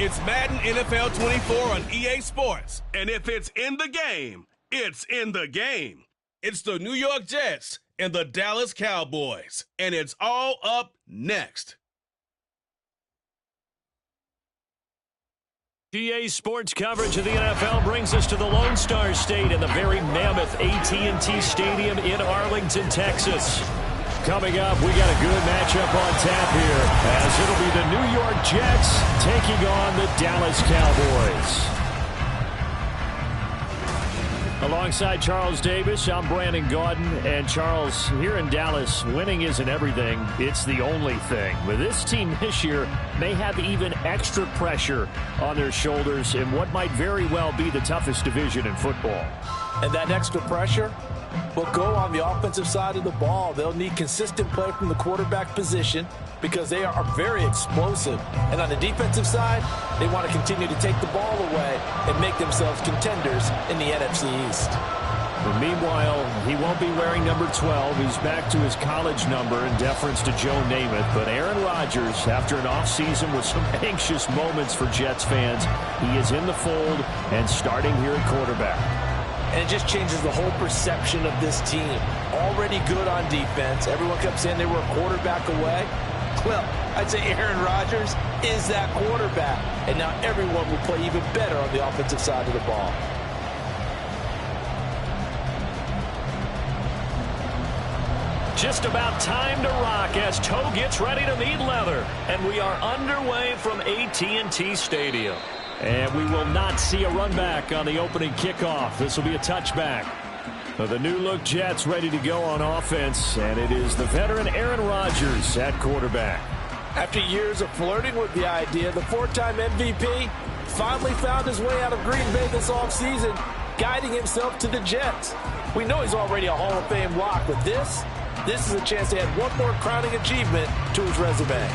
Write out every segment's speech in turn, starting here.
It's Madden NFL 24 on EA Sports. And if it's in the game, it's in the game. It's the New York Jets and the Dallas Cowboys. And it's all up next. EA Sports coverage of the NFL brings us to the Lone Star State and the very mammoth AT&T Stadium in Arlington, Texas. Coming up, we got a good matchup on tap here, as it'll be the New York Jets taking on the Dallas Cowboys. Alongside Charles Davis, I'm Brandon Gaudin. And Charles, here in Dallas, winning isn't everything. It's the only thing. But this team this year may have even extra pressure on their shoulders in what might very well be the toughest division in football. And that extra pressure will go on the offensive side of the ball. They'll need consistent play from the quarterback position because they are very explosive. And on the defensive side, they want to continue to take the ball away and make themselves contenders in the NFC East. But meanwhile, he won't be wearing number 12. He's back to his college number in deference to Joe Namath. But Aaron Rodgers, after an offseason with some anxious moments for Jets fans, he is in the fold and starting here at quarterback. And it just changes the whole perception of this team. Already good on defense. Everyone kept saying they were a quarterback away. Well, I'd say Aaron Rodgers is that quarterback. And now everyone will play even better on the offensive side of the ball. Just about time to rock as Toe gets ready to meet leather. And we are underway from AT&T Stadium. And we will not see a run back on the opening kickoff. This will be a touchback. So the new-look Jets ready to go on offense, and it is the veteran Aaron Rodgers at quarterback. After years of flirting with the idea, the four-time MVP finally found his way out of Green Bay this offseason, guiding himself to the Jets. We know he's already a Hall of Fame lock, but this is a chance to add one more crowning achievement to his resume.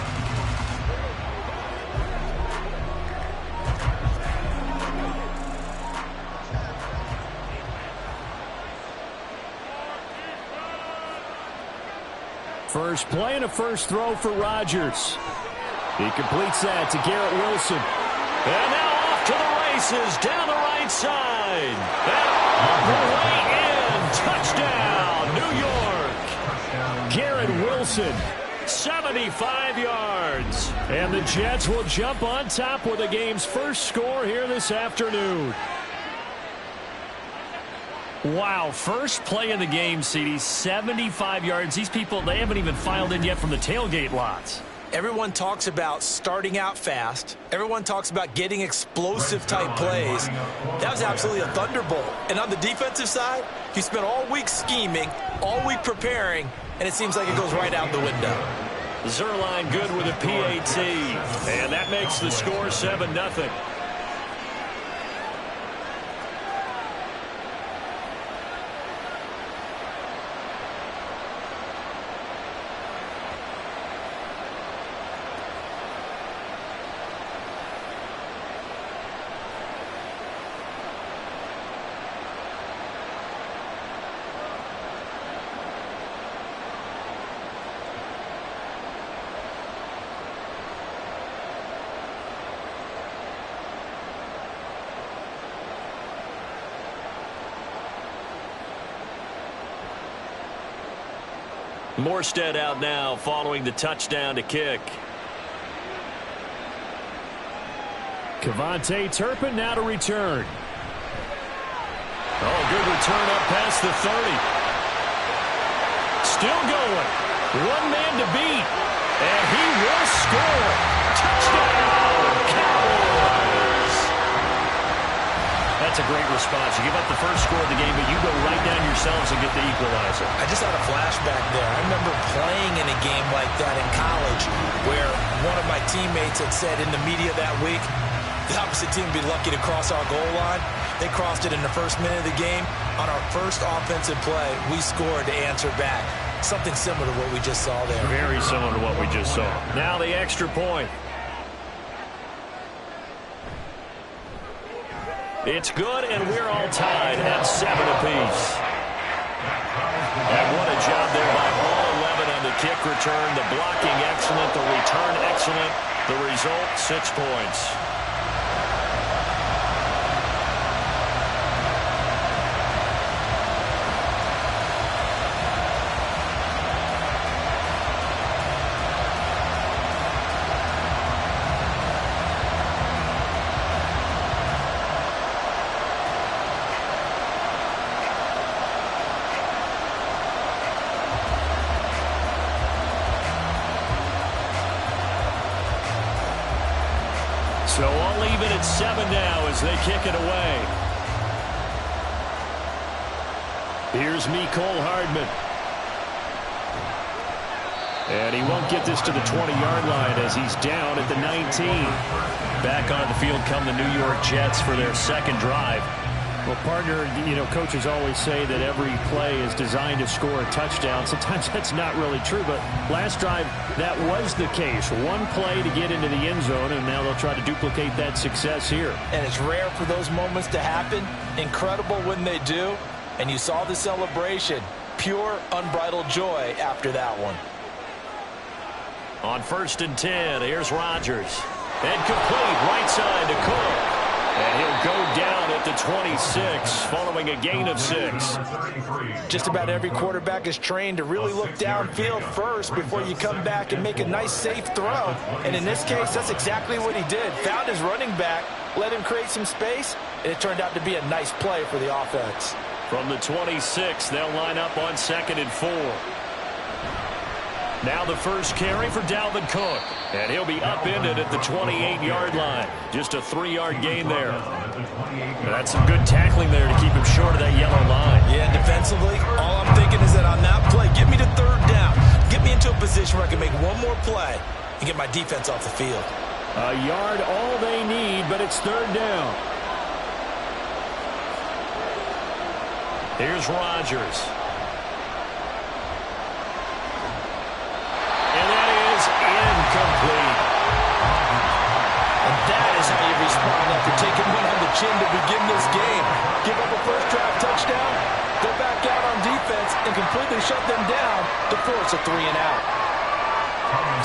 First play and a first throw for Rodgers. He completes that to Garrett Wilson. And now off to the races down the right side. And all the way in. Touchdown, New York. Garrett Wilson, 75 yards. And the Jets will jump on top with the game's first score here this afternoon. Wow, first play of the game, CD, 75 yards. These people, they haven't even filed in yet from the tailgate lots. Everyone talks about starting out fast. Everyone talks about getting explosive-type plays. That was absolutely a thunderbolt. And on the defensive side, he spent all week scheming, all week preparing, and it seems like it goes right out the window. Zerline good with a PAT, and that makes the score 7-0. Morstead out now following the touchdown to kick. Kevontae Turpin now to return. Oh, good return up past the 30. Still going. One man to beat. And he will score. Touchdown, Cowboys. That's a great response. You give up the first score of the game, but you go right down yourselves and get the equalizer. I just had a flashback there. I remember playing in a game like that in college where one of my teammates had said in the media that week, the opposite team would be lucky to cross our goal line. They crossed it in the first minute of the game. On our first offensive play, we scored to answer back. Something similar to what we just saw there. Very similar to what we just saw. Now the extra point. It's good, and we're all tied at 7 apiece. And what a job there by all 11 on the kick return. The blocking excellent, the return excellent. The result, 6 points. and it's 7 now as they kick it away. Here's Mecole Hardman. And he won't get this to the 20-yard line as he's down at the 19. Back on the field come the New York Jets for their second drive. Well, partner, coaches always say that every play is designed to score a touchdown. Sometimes that's not really true, but last drive, that was the case. One play to get into the end zone, and now they'll try to duplicate that success here. And it's rare for those moments to happen. Incredible when they do. And you saw the celebration. Pure, unbridled joy after that one. On 1st and 10, here's Rodgers. And complete right side to Cook. And he'll go down at the 26 following a gain of 6. Just about every quarterback is trained to really look downfield first before you come back and make a nice, safe throw. And in this case, that's exactly what he did. Found his running back, let him create some space, and it turned out to be a nice play for the offense. From the 26, they'll line up on 2nd and 4. Now the first carry for Dalvin Cook. And he'll be upended at the 28-yard line. Just a 3-yard gain there. That's some good tackling there to keep him short of that yellow line. Yeah, defensively, all I'm thinking is that on that play, get me to 3rd down. Get me into a position where I can make one more play and get my defense off the field. A yard all they need, but it's 3rd down. Here's Rodgers. Incomplete. And that is how you respond after taking one on the chin to begin this game. Give up a first drive touchdown, go back out on defense, and completely shut them down to force a 3-and-out.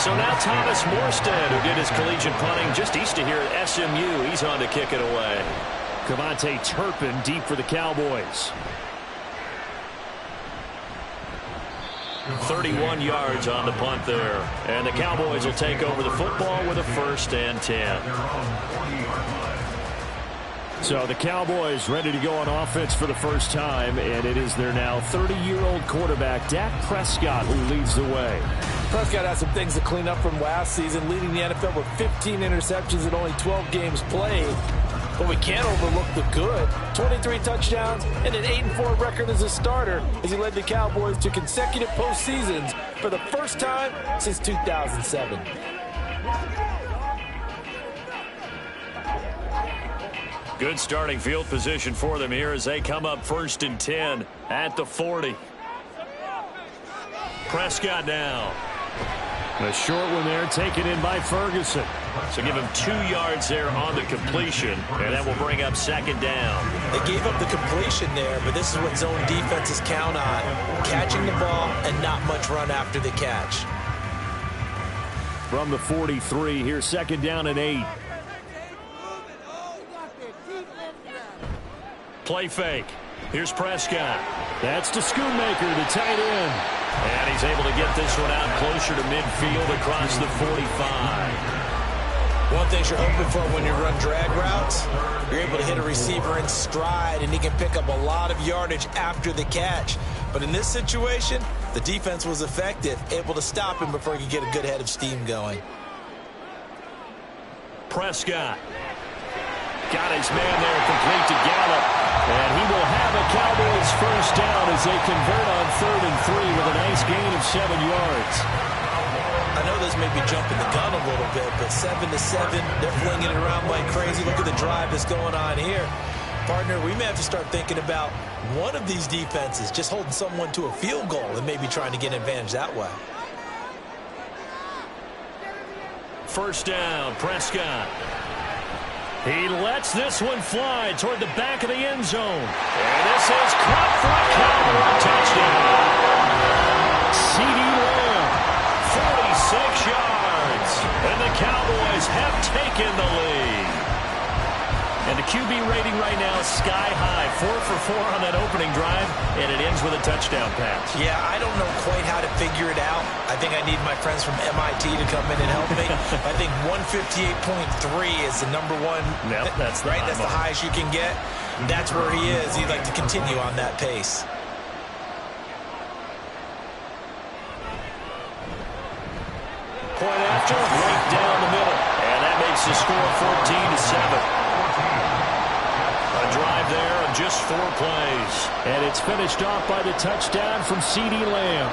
So now Thomas Morstead, who did his collegiate punting just east of here at SMU, he's on to kick it away. Cavante Turpin deep for the Cowboys. 31 yards on the punt there. And the Cowboys will take over the football with a 1st and 10. So the Cowboys ready to go on offense for the first time, and it is their now 30-year-old quarterback, Dak Prescott, who leads the way. Prescott has some things to clean up from last season, leading the NFL with 15 interceptions and only 12 games played. But we can't overlook the good. 23 touchdowns and an 8-4 record as a starter as he led the Cowboys to consecutive postseasons for the first time since 2007. Good starting field position for them here as they come up 1st and 10 at the 40. Prescott now. A short one there taken in by Ferguson. So give him 2 yards there on the completion, and that will bring up 2nd down. They gave up the completion there, but this is what zone defenses count on. Catching the ball and not much run after the catch. From the 43, here's 2nd down and 8. Play fake. Here's Prescott. That's to Schoonmaker, the tight end. And he's able to get this one out closer to midfield across the 45. One thing you're hoping for when you run drag routes, you're able to hit a receiver in stride, and he can pick up a lot of yardage after the catch. But in this situation, the defense was effective, able to stop him before he could get a good head of steam going. Prescott. Got his man there complete to Gallup. And he will have a Cowboys first down as they convert on 3rd and 3 with a nice gain of 7 yards. I know this may be jumping the gun a little bit, but 7-7, they're flinging it around like crazy. Look at the drive that's going on here. Partner, we may have to start thinking about one of these defenses just holding someone to a field goal and maybe trying to get an advantage that way. First down, Prescott. He lets this one fly toward the back of the end zone. And this is caught for a Cowboy touchdown. CeeDee Lamb, 46 yards. And the Cowboys have taken the lead. And the QB rating right now is sky high. 4 for 4 on that opening drive, and it ends with a touchdown pass. Yeah, I don't know quite how to figure it out. I think I need my friends from MIT to come in and help me. I think 158.3 is the number one. Yep, that's the right. That's the highest you can get. That's where he is. He'd like to continue on that pace. Point after, right down the middle. And that makes makes the score 14-7. A drive there of just 4 plays. And it's finished off by the touchdown from CeeDee Lamb.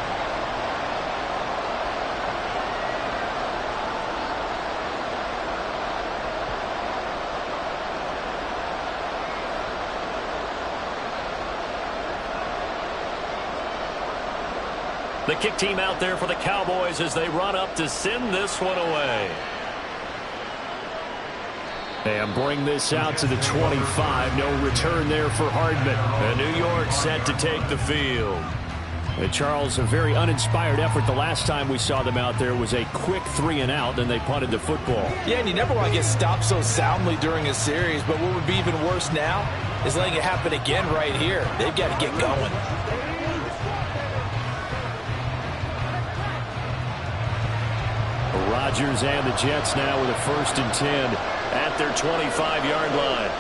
The kick team out there for the Cowboys as they run up to send this one away. And bring this out to the 25. No return there for Hardman. And New York set to take the field. Charles, a very uninspired effort. The last time we saw them out there was a quick 3-and-out, and they punted the football. Yeah, and you never want to get stopped so soundly during a series, but what would be even worse now is letting it happen again right here. They've got to get going. Rodgers and the Jets now with a 1st and 10 at their 25-yard line.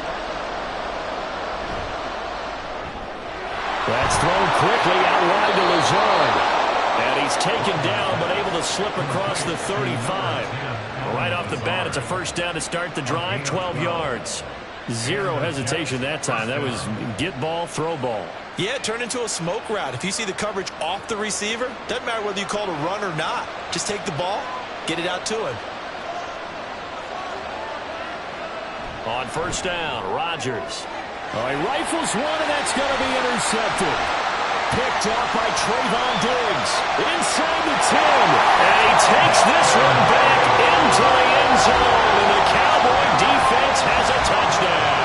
That's thrown quickly out wide to Lazard. And he's taken down but able to slip across the 35. Right off the bat, it's a 1st down to start the drive, 12 yards. Zero hesitation that time. That was get ball, throw ball. Yeah, it turned into a smoke route. If you see the coverage off the receiver, doesn't matter whether you call it a run or not. Just take the ball, get it out to him. On 1st down, Rodgers. He rifles one, and that's going to be intercepted. Picked up by Trayvon Diggs. Inside the 10. And he takes this one back into the end zone. And the Cowboy defense has a touchdown.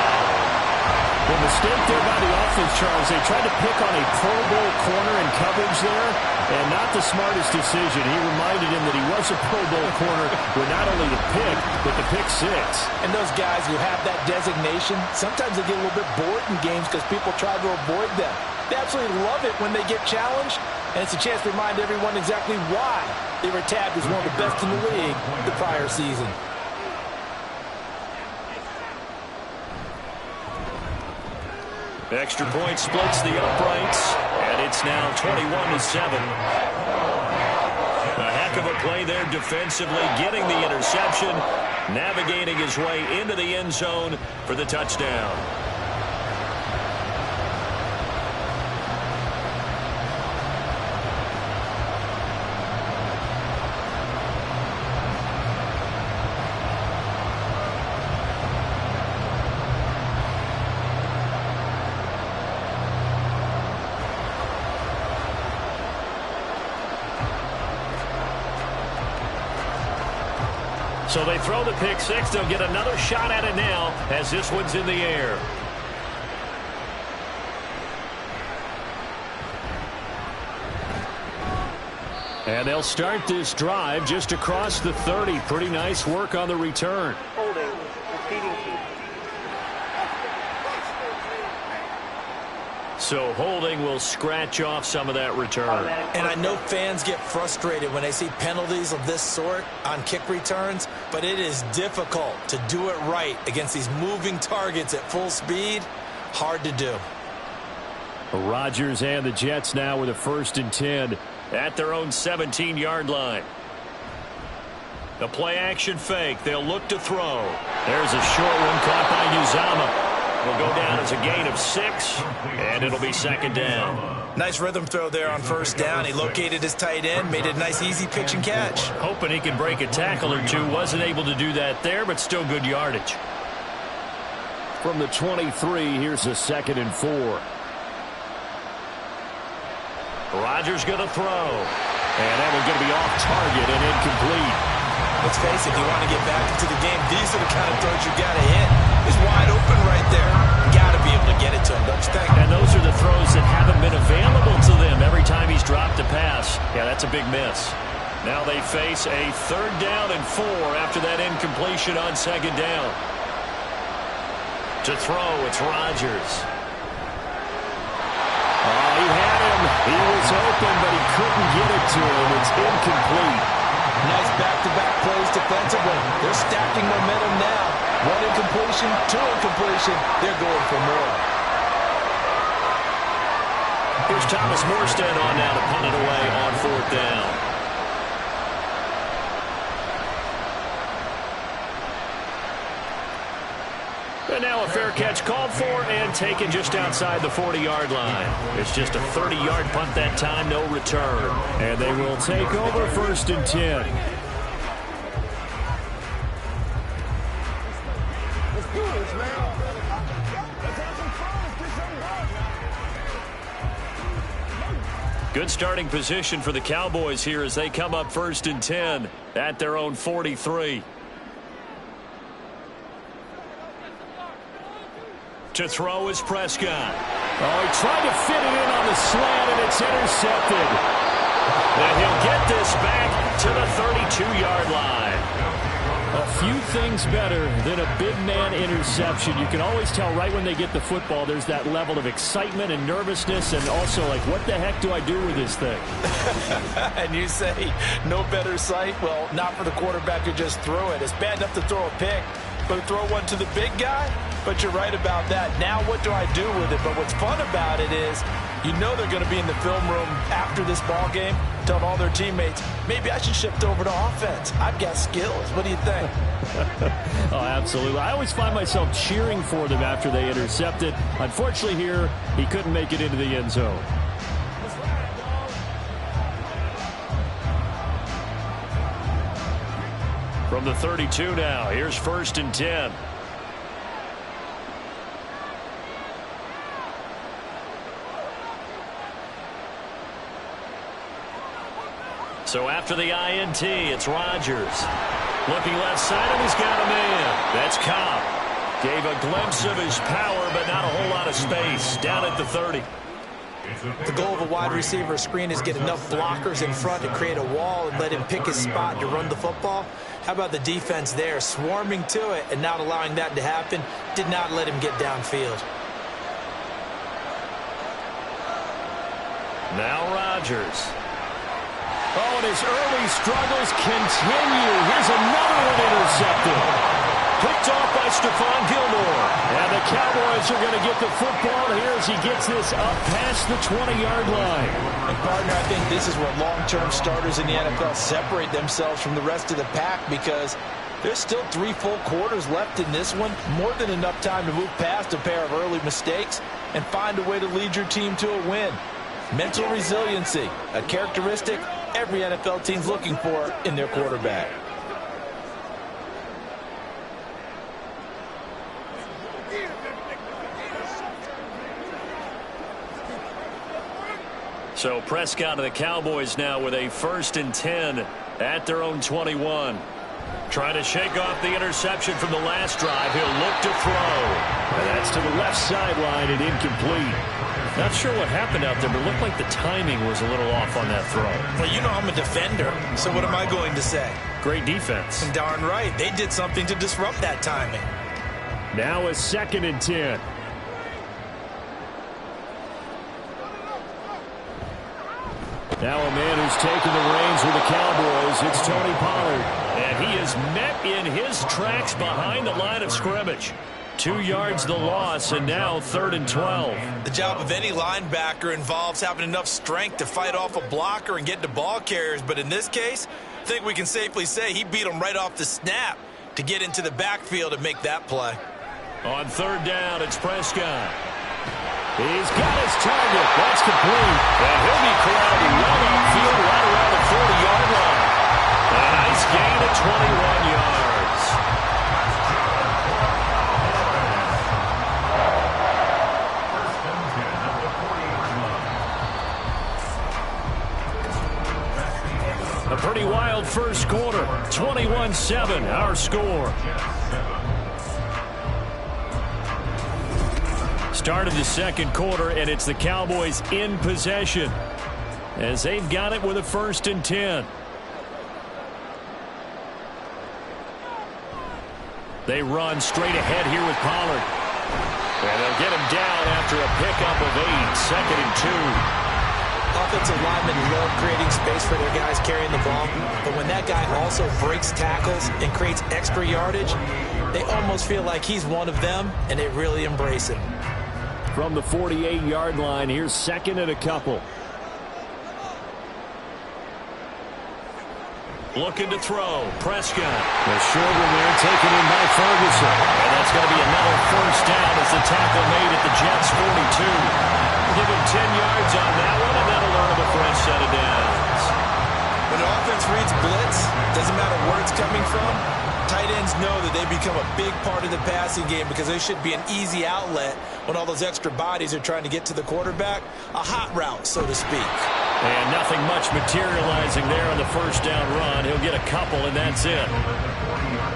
The mistake there by the offense, Charles. They tried to pick on a Pro Bowl corner in coverage there, and not the smartest decision. He reminded him that he was a Pro Bowl corner with not only the pick, but the pick 6. And those guys who have that designation, sometimes they get a little bit bored in games because people try to avoid them. They absolutely love it when they get challenged, and it's a chance to remind everyone exactly why they were tagged as one of the best in the league the prior season. Extra point splits the uprights, and it's now 21-7. A heck of a play there defensively, getting the interception, navigating his way into the end zone for the touchdown. So they throw the pick 6. They'll get another shot at it now as this one's in the air. And they'll start this drive just across the 30. Pretty nice work on the return. So holding will scratch off some of that return. And I know fans get frustrated when they see penalties of this sort on kick returns, but it is difficult to do it right against these moving targets at full speed. Hard to do. Rodgers and the Jets now with a 1st and 10 at their own 17-yard line. The play-action fake. They'll look to throw. There's a short one caught by Uzama. Will go down as a gain of 6, and it'll be 2nd down. Nice rhythm throw there on 1st down. He located his tight end, made it a nice, easy pitch and catch. Hoping he can break a tackle or two. Wasn't able to do that there, but still good yardage. From the 23, here's a 2nd and 4. Rodgers going to throw. And that one's going to be off target and incomplete. Let's face it, if you want to get back into the game, these are the kind of throws you got to hit. He's wide open right there. Got to be able to get it to him, don't you think? And those are the throws that haven't been available to them every time he's dropped a pass. Yeah, that's a big miss. Now they face a 3rd down and 4 after that incompletion on 2nd down. To throw, it's Rodgers. Oh, he had him. He was open, but he couldn't get it to him. It's incomplete. Nice back-to-back plays defensively. They're stacking momentum now. 1 incompletion, 2 incompletion. They're going for more. Here's Thomas Morstead on now to punt it away on 4th down. And now a fair catch called for and taken just outside the 40-yard line. It's just a 30-yard punt that time, no return. And they will take over 1st and 10. Good starting position for the Cowboys here as they come up 1st and 10 at their own 43. To throw is Prescott. Oh, he tried to fit it in on the slant, and it's intercepted. And he'll get this back to the 32-yard line. A few things better than a big man interception. You can always tell right when they get the football, there's that level of excitement and nervousness, and also like, what the heck do I do with this thing? And you say no better sight? Well, not for the quarterback who just threw it. It's bad enough to throw a pick, but to throw one to the big guy? But you're right about that. Now what do I do with it? But what's fun about it is you know they're going to be in the film room after this ball game telling all their teammates, maybe I should shift over to offense. I've got skills. What do you think? Oh, absolutely. I always find myself cheering for them after they intercept it. Unfortunately here, he couldn't make it into the end zone. From the 32 now, here's 1st and 10. So after the INT, it's Rodgers. Looking left side, and he's got a man. That's Cobb. Gave a glimpse of his power, but not a whole lot of space. Down at the 30. The goal of a wide receiver screen is get enough blockers in front to create a wall and let him pick his spot to run the football. How about the defense there, swarming to it and not allowing that to happen? Did not let him get downfield. Now Rodgers. Oh, and his early struggles continue. Here's another one intercepted. Picked off by Stephon Gilmore. And the Cowboys are going to get the football here as he gets this up past the 20-yard line. And, partner, I think this is where long-term starters in the NFL separate themselves from the rest of the pack because there's still 3 full quarters left in this one. More than enough time to move past a pair of early mistakes and find a way to lead your team to a win. Mental resiliency, a characteristic every NFL team's looking for in their quarterback. So Prescott of the Cowboys now with a 1st and 10 at their own 21. Trying to shake off the interception from the last drive. He'll look to throw. And that's to the left sideline and incomplete. Not sure what happened out there, but it looked like the timing was a little off on that throw. Well, you know I'm a defender, so what am I going to say? Great defense. Darn right. They did something to disrupt that timing. Now a 2nd and 10. Now a man who's taken the reins with the Cowboys. It's Tony Pollard. And he is met in his tracks behind the line of scrimmage. 2 yards the loss, and now 3rd and 12. The job of any linebacker involves having enough strength to fight off a blocker and get to ball carriers. But in this case, I think we can safely say he beat him right off the snap to get into the backfield and make that play. On 3rd down, it's Prescott. He's got his target. That's complete. And he'll be crowded well upfield right around the 40-yard line. A nice gain of 21 yards. A pretty wild first quarter. 21-7, our score. Start of the second quarter, and it's the Cowboys in possession as they've got it with a 1st and 10. They run straight ahead here with Pollard. And they'll get him down after a pickup of 8, 2nd and 2. Offensive linemen love creating space for their guys carrying the ball, but when that guy also breaks tackles and creates extra yardage, they almost feel like he's one of them, and they really embrace him. From the 48-yard line, here's 2nd and a couple. Looking to throw. Prescott. The short one there taken in by Ferguson. And that's going to be another first down as the tackle made at the Jets' 42. Give him 10 yards on that one, and that'll earn him a fresh set of downs. When the offense reads blitz, doesn't matter where it's coming from, tight ends know that they become a big part of the passing game because they should be an easy outlet when all those extra bodies are trying to get to the quarterback. A hot route, so to speak. And nothing much materializing there on the first down run. He'll get a couple, and that's it.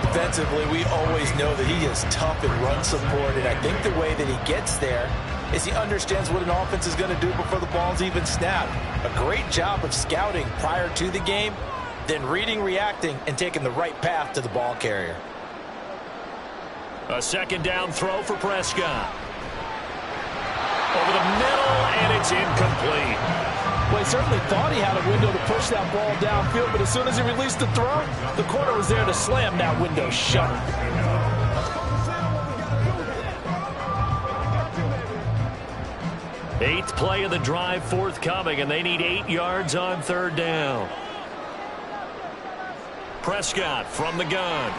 Defensively, we always know that he is tough in run support, and I think the way that he gets there is he understands what an offense is going to do before the ball's even snapped. A great job of scouting prior to the game, then reading, reacting, and taking the right path to the ball carrier. A second down throw for Prescott. Over the middle, and it's incomplete. Well, he certainly thought he had a window to push that ball downfield, but as soon as he released the throw, the corner was there to slam that window shut. Eighth play of the drive forthcoming, and they need 8 yards on third down. Prescott from the gun.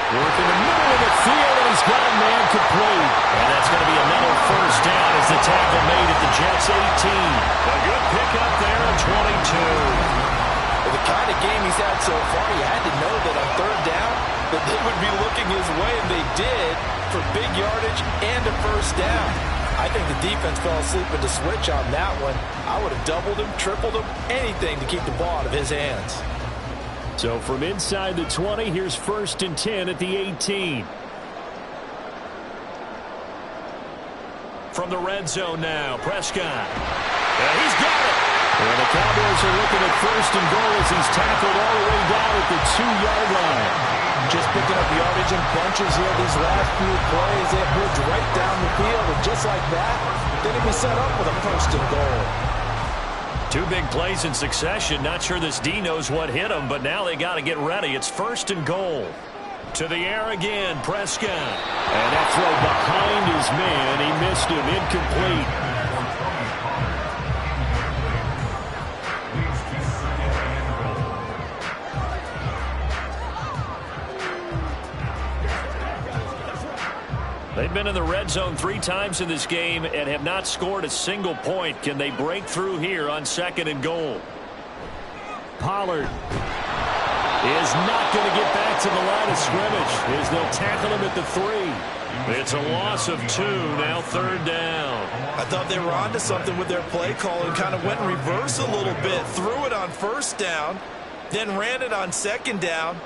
Work in the middle of the field, and he's got a man complete. And that's going to be another first down as the tackle made at the Jets' 18. A good pickup there at 22. With the kind of game he's had so far, you had to know that on third down that they would be looking his way, and they did, for big yardage and a first down. I think the defense fell asleep with the switch on that one. I would have doubled him, tripled him, anything to keep the ball out of his hands. So from inside the 20, here's 1st and 10 at the 18. From the red zone now, Prescott. Yeah, he's got it. And the Cowboys are looking at 1st and goal as he's tackled all the way down at the 2-yard line. Just picking up yardage in bunches here these last few plays. They moved right down the field, and just like that, they're going to be set up with a 1st and goal. 2 big plays in succession. Not sure this D knows what hit him, but now they got to get ready. It's 1st and goal. To the air again, Prescott. And that throw behind his man. He missed him. Incomplete. They've been in the red zone 3 times in this game and have not scored a single point. Can they break through here on 2nd and goal? Pollard is not going to get back to the line of scrimmage as they'll tackle him at the 3. It's a loss of 2, now 3rd down. I thought they were onto something with their play call and kind of went in reverse a little bit. Threw it on 1st down, then ran it on 2nd down.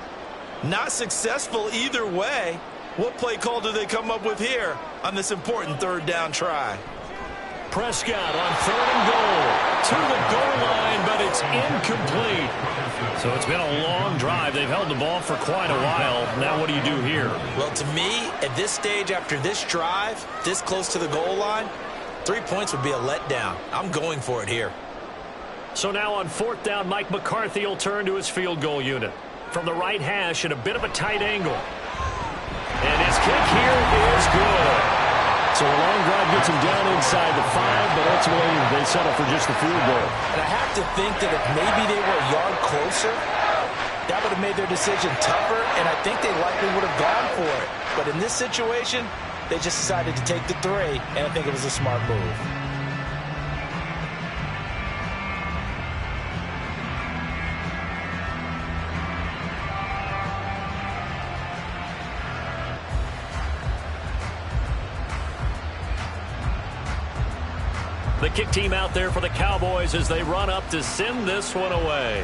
Not successful either way. What play call do they come up with here on this important 3rd down try? Prescott on 3rd and goal. To the goal line, but it's incomplete. So it's been a long drive. They've held the ball for quite a while. Now what do you do here? Well, to me, at this stage after this drive, this close to the goal line, 3 points would be a letdown. I'm going for it here. So now on 4th down, Mike McCarthy will turn to his field goal unit. From the right hash at a bit of a tight angle. And his kick here is good. So a long drive gets him down inside the 5, but ultimately they settle for just the field goal. And I have to think that if maybe they were a yard closer, that would have made their decision tougher, and I think they likely would have gone for it. But in this situation, they just decided to take the 3, and I think it was a smart move. The kick team out there for the Cowboys as they run up to send this one away.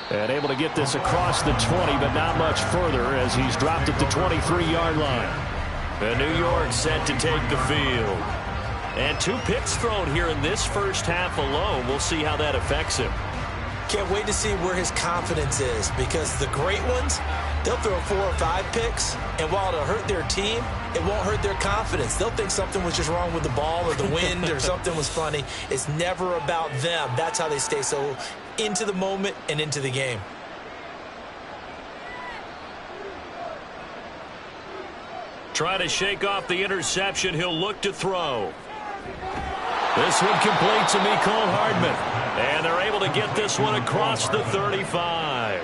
And able to get this across the 20, but not much further as he's dropped at the 23-yard line. And New York set to take the field. And 2 picks thrown here in this first half alone. We'll see how that affects him. Can't wait to see where his confidence is, because the great ones, they'll throw 4 or 5 picks, and while it'll hurt their team, it won't hurt their confidence. They'll think something was just wrong with the ball or the wind or something was funny. It's never about them. That's how they stay so into the moment and into the game. Trying to shake off the interception. He'll look to throw. This one complete to Mecole Hardman. And they're able to get this one across the 35.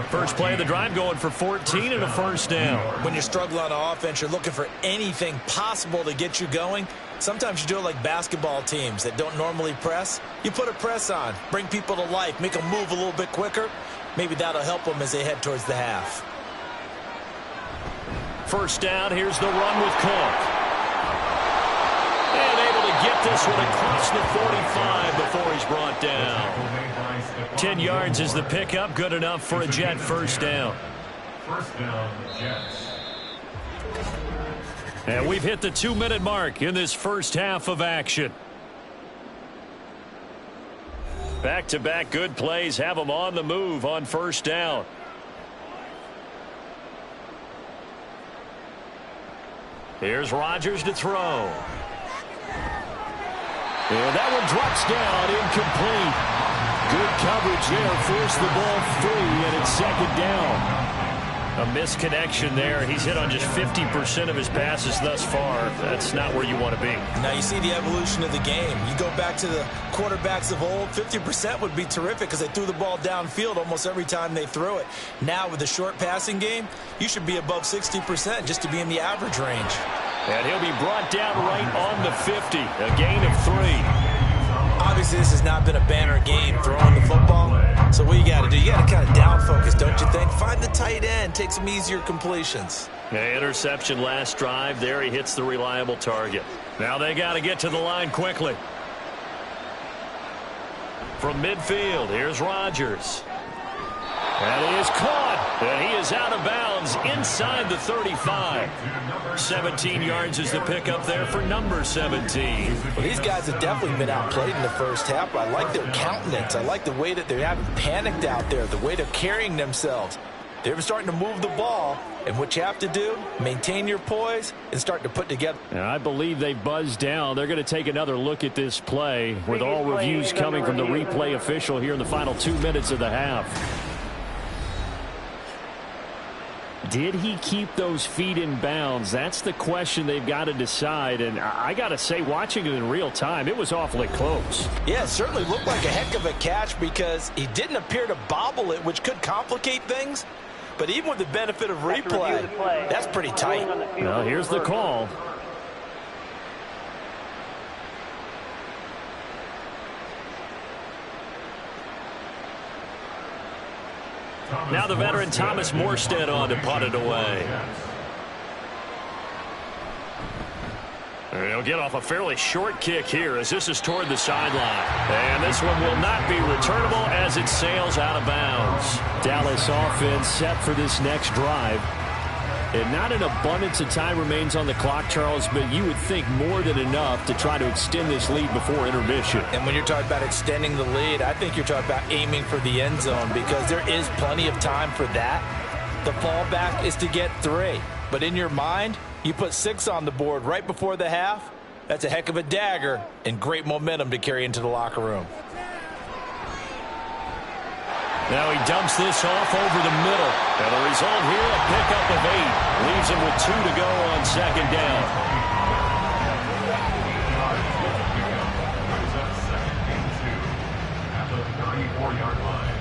First play of the drive going for 14 and a first down. When you're struggling on offense, you're looking for anything possible to get you going. Sometimes you do it like basketball teams that don't normally press. You put a press on, bring people to life, make them move a little bit quicker. Maybe that'll help them as they head towards the half. First down, here's the run with Cook. And able to get this one across the 45 before he's brought down. 10 yards is the pickup, good enough for a Jet first down. First down, Jets. And we've hit the 2-minute mark in this first half of action. Back-to-back good plays have them on the move on first down. Here's Rodgers to throw. And that one drops down, incomplete. Good coverage there, forced the ball free, and it's second down. A misconnection there. He's hit on just 50% of his passes thus far. That's not where you want to be. Now you see the evolution of the game. You go back to the quarterbacks of old, 50% would be terrific because they threw the ball downfield almost every time they threw it. Now with the short passing game, you should be above 60% just to be in the average range. And he'll be brought down right on the 50. A gain of 3. Obviously, this has not been a banner game throwing the football. So what you got to do, you got to kind of down focus, don't you think? Find the tight end, take some easier completions. Interception last drive. There he hits the reliable target. Now they got to get to the line quickly. From midfield, here's Rodgers. And he is caught, and he is out of bounds inside the 35. 17 yards is the pickup there for number 17. Well, these guys have definitely been outplayed in the first half. I like their countenance. I like the way that they haven't panicked out there, the way they're carrying themselves. They're starting to move the ball, and what you have to do, maintain your poise and start to put together. And I believe they buzzed down. They're going to take another look at this play with all reviews coming from the replay official here in the final 2 minutes of the half. Did he keep those feet in bounds? That's the question they've got to decide. And I got to say, watching it in real time, it was awfully close. Yeah, it certainly looked like a heck of a catch because he didn't appear to bobble it, which could complicate things. But even with the benefit of replay, that's pretty tight. Well, here's the call. Now the veteran Thomas Morstead on to punt it away. He'll get off a fairly short kick here as this is toward the sideline. And this one will not be returnable as it sails out of bounds. Dallas offense set for this next drive. And not an abundance of time remains on the clock, Charles, but you would think more than enough to try to extend this lead before intermission. And when you're talking about extending the lead, I think you're talking about aiming for the end zone because there is plenty of time for that. The fallback is to get 3. But in your mind, you put 6 on the board right before the half. That's a heck of a dagger and great momentum to carry into the locker room. Now he dumps this off over the middle. And the result here, a pickup of 8. Leaves him with 2 to go on second down. At the 34-yard line.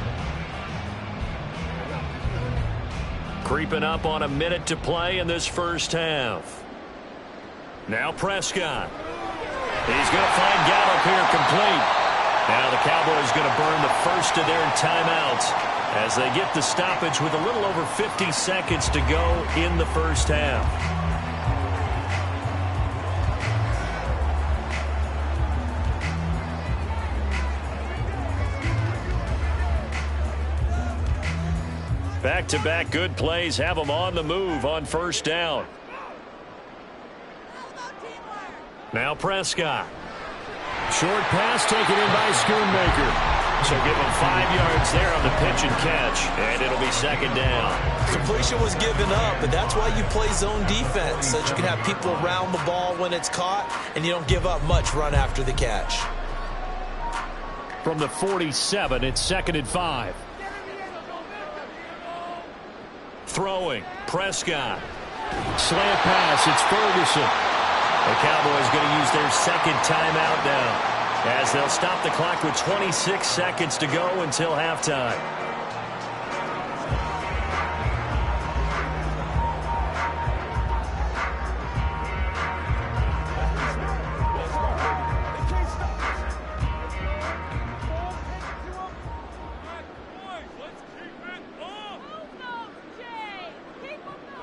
Creeping up on a minute to play in this first half. Now Prescott. He's going to find Gallup here complete. Now the Cowboys going to burn the first of their timeouts as they get the stoppage with a little over 50 seconds to go in the first half. Back-to-back good plays have them on the move on first down. Now Prescott. Short pass taken in by Schoonmaker. So give him 5 yards there on the pitch and catch, and it'll be second down. Completion was given up, but that's why you play zone defense, so that you can have people around the ball when it's caught, and you don't give up much run after the catch. From the 47, it's 2nd and 5. Throwing, Prescott. Slant pass, it's Ferguson. The Cowboys going to use their second timeout now. as they'll stop the clock with 26 seconds to go until halftime.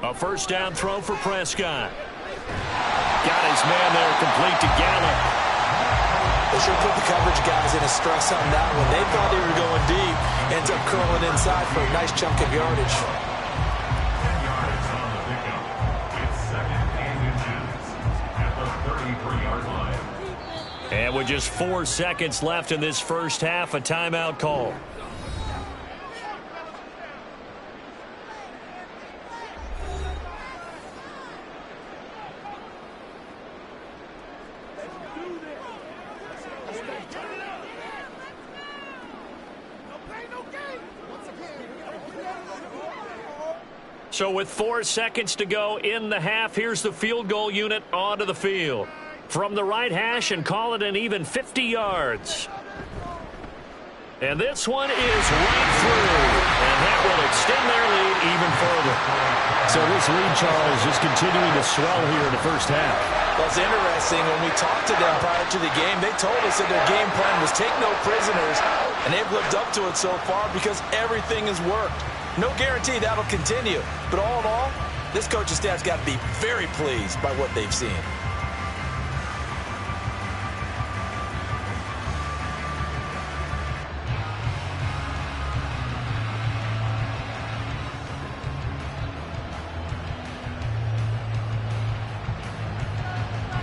A first down throw for Prescott. Got his man there, complete to Gallup. They sure put the coverage guys in a stress on that one. They thought they were going deep. Ends up curling inside for a nice chunk of yardage. 10 yards on the pickup. It's second and inches at the 33-yard line. And with just 4 seconds left in this first half, a timeout call. So with 4 seconds to go in the half, here's the field goal unit onto the field. From the right hash and call it an even 50 yards. And this one is right through. And that will extend their lead even further. So this lead, Charles, is continuing to swell here in the first half. Well, it's interesting. When we talked to them prior to the game, they told us that their game plan was take no prisoners. And they've lived up to it so far because everything has worked. No guarantee that'll continue. But all in all, this coaching staff's got to be very pleased by what they've seen.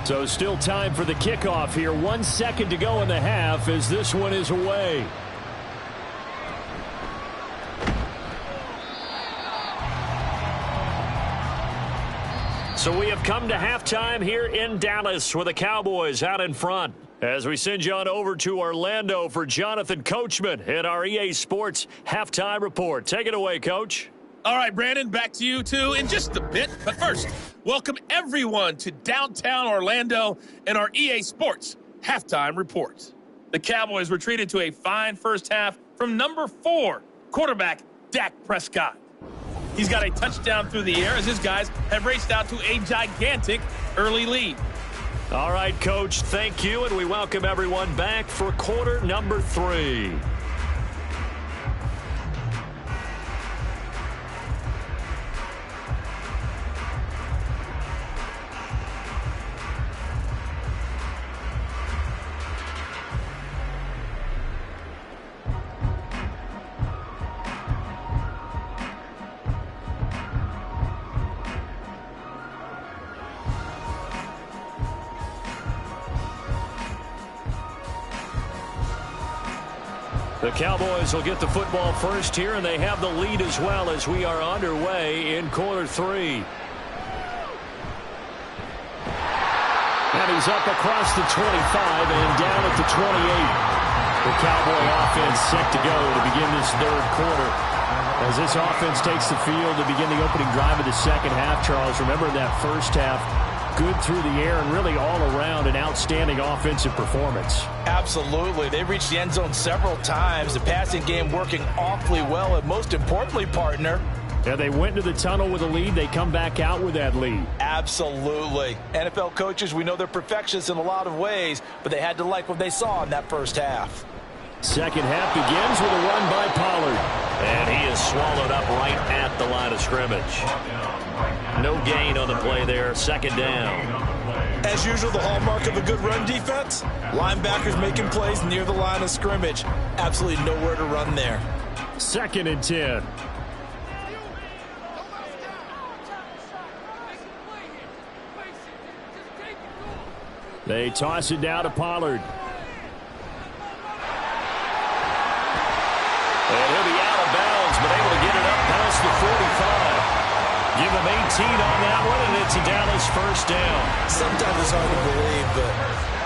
So still time for the kickoff here. 1 second to go in the half as this one is away. So we have come to halftime here in Dallas with the Cowboys out in front. As we send you on over to Orlando for Jonathan Coachman in our EA Sports Halftime Report. Take it away, Coach. All right, Brandon, back to you, too, in just a bit. But first, welcome everyone to downtown Orlando and our EA Sports Halftime Report. The Cowboys were treated to a fine first half from number 4, quarterback Dak Prescott. He's got a touchdown through the air as his guys have raced out to a gigantic early lead. All right, Coach, thank you, and we welcome everyone back for quarter number 3. The Cowboys will get the football first here, and they have the lead as well as we are underway in quarter 3. And he's up across the 25 and down at the 28. The Cowboy offense set to go to begin this third quarter. As this offense takes the field to begin the opening drive of the second half, Charles, remember that first half, good through the air and really all around an outstanding offensive performance. Absolutely. They reached the end zone several times. The passing game working awfully well. And most importantly, partner, yeah, they went into the tunnel with a lead. They come back out with that lead. Absolutely. NFL coaches, we know they're perfectionists in a lot of ways, but they had to like what they saw in that first half. Second half begins with a run by Pollard. And he is swallowed up right at the line of scrimmage. No gain on the play there. Second down. As usual, the hallmark of a good run defense, linebackers making plays near the line of scrimmage. Absolutely nowhere to run there. Second and 10. They toss it down to Pollard. And he'll be out of bounds, but able to get it up past the 45. Give him 18 on that one, and it's a Dallas first down. Sometimes it's hard to believe, but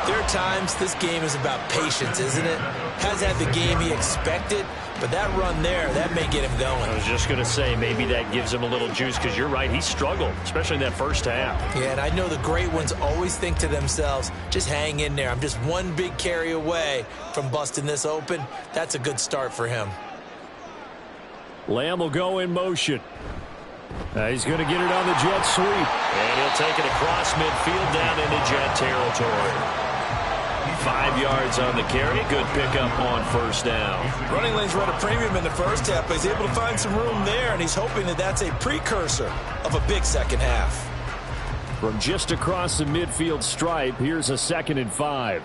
There are times this game is about patience, isn't it? Hasn't had the game he expected, but that run there, that may get him going. I was just going to say, maybe that gives him a little juice, because you're right, he struggled, especially in that first half. Yeah, and I know the great ones always think to themselves, just hang in there. I'm just one big carry away from busting this open. That's a good start for him. Lamb will go in motion. He's going to get it on the jet sweep. And he'll take it across midfield down into jet territory. 5 yards on the carry. Good pickup on first down. Running lanes were at a premium in the first half, but he's able to find some room there, and he's hoping that that's a precursor of a big second half. From just across the midfield stripe, here's a 2nd and 5.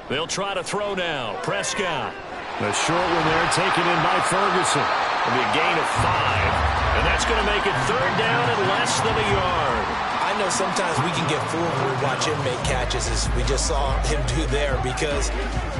They'll try to throw now. Prescott. The short one there taken in by Ferguson. It'll be a gain of 5. And that's going to make it 3rd down and less than a yard. I know sometimes we can get fooled when we watch him make catches, as we just saw him do there, because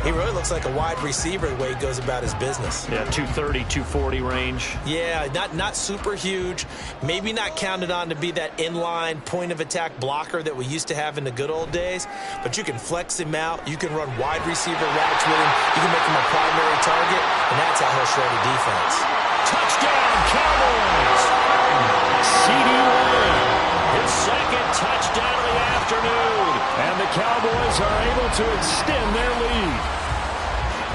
he really looks like a wide receiver the way he goes about his business. Yeah, 230, 240 range. Yeah, not super huge. Maybe not counted on to be that inline point-of-attack blocker that we used to have in the good old days, but you can flex him out. You can run wide receiver routes with him. You can make him a primary target, and that's how he'll shred a defense. Touchdown, Cowboys! CD Lamb. His 2nd touchdown of the afternoon. And the Cowboys are able to extend their lead.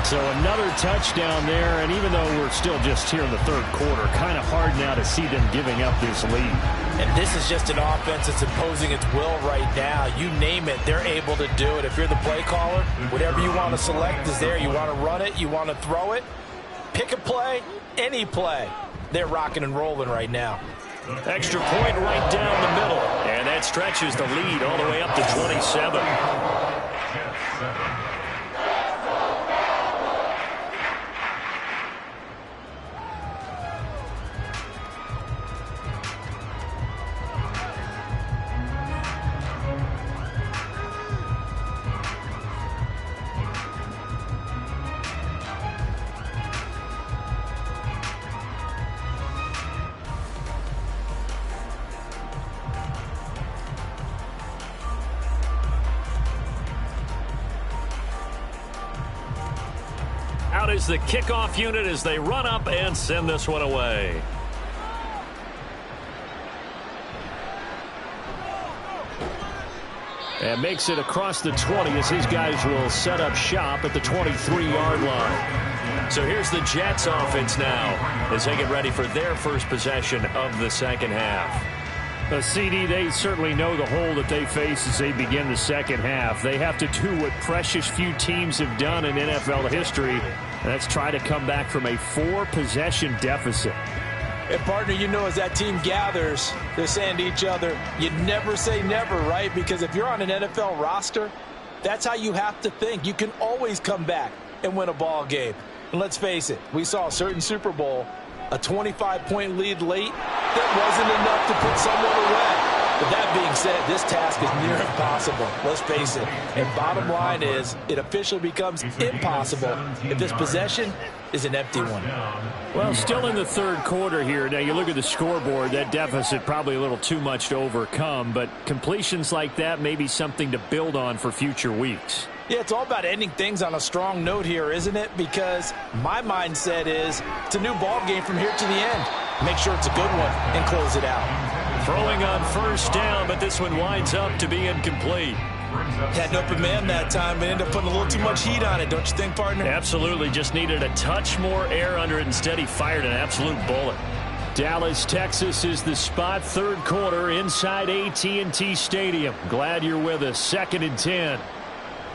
So another touchdown there, and even though we're still just here in the 3rd quarter, kind of hard now to see them giving up this lead. And this is just an offense that's imposing its will right now. You name it, they're able to do it. If you're the play caller, whatever you want to select is there. You want to run it, you want to throw it, pick a play, any play. They're rocking and rolling right now. Extra point right down the middle. And that stretches the lead all the way up to 27. Out is the kickoff unit as they run up and send this one away. And makes it across the 20 as his guys will set up shop at the 23-yard line. So here's the Jets offense now as they get ready for their first possession of the second half. CD, they certainly know the hole that they face as they begin the second half. They have to do what precious few teams have done in NFL history, and that's try to come back from a 4-possession deficit. And, partner, you know, as that team gathers, they're saying to each other, you never say never, right? Because if you're on an NFL roster, that's how you have to think. You can always come back and win a ball game. And let's face it, we saw a certain Super Bowl, a 25-point lead late, that wasn't enough to put someone away. But that being said, this task is near impossible. Let's face it. And bottom line is, it officially becomes impossible if this possession is an empty one. Well, still in the 3rd quarter here. Now, you look at the scoreboard, that deficit probably a little too much to overcome, but completions like that may be something to build on for future weeks. Yeah, it's all about ending things on a strong note here, isn't it? Because my mindset is it's a new ball game from here to the end. Make sure it's a good one and close it out. Throwing on first down, but this one winds up to be incomplete. Had an open man that time, but ended up putting a little too much heat on it, don't you think, partner? Absolutely. Just needed a touch more air under it. Instead, he fired an absolute bullet. Dallas, Texas is the spot. 3rd quarter inside AT&T Stadium. Glad you're with us. 2nd and 10.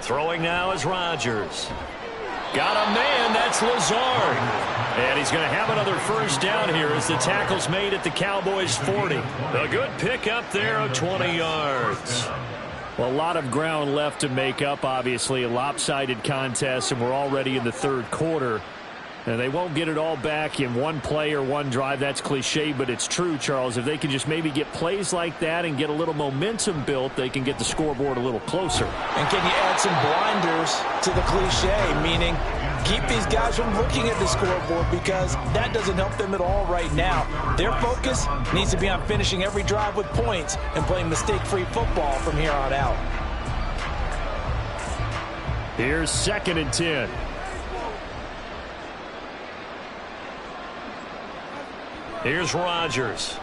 Throwing now is Rodgers. Got a man, that's Lazard. And he's going to have another first down here as the tackle's made at the Cowboys 40. A good pickup there of 20 yards. Well, a lot of ground left to make up, obviously. A lopsided contest, and we're already in the 3rd quarter. And they won't get it all back in one play or one drive. That's cliche, but it's true, Charles. If they can just maybe get plays like that and get a little momentum built, they can get the scoreboard a little closer. And can you add some blinders to the cliche, meaning keep these guys from looking at the scoreboard because that doesn't help them at all right now. Their focus needs to be on finishing every drive with points and playing mistake-free football from here on out. Here's 2nd and 10. Here's Rodgers.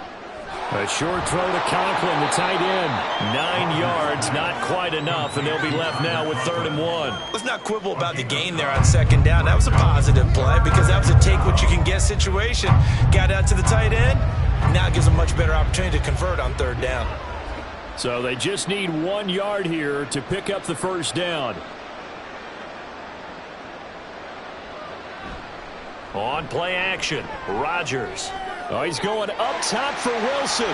A short throw to Conklin, the tight end. 9 yards, not quite enough, and they'll be left now with 3rd and 1. Let's not quibble about the gain there on 2nd down. That was a positive play because that was a take-what-you-can-get situation. Got out to the tight end. Now it gives a much better opportunity to convert on 3rd down. So they just need 1 yard here to pick up the 1st down. On play action, Rodgers. Oh, he's going up top for Wilson.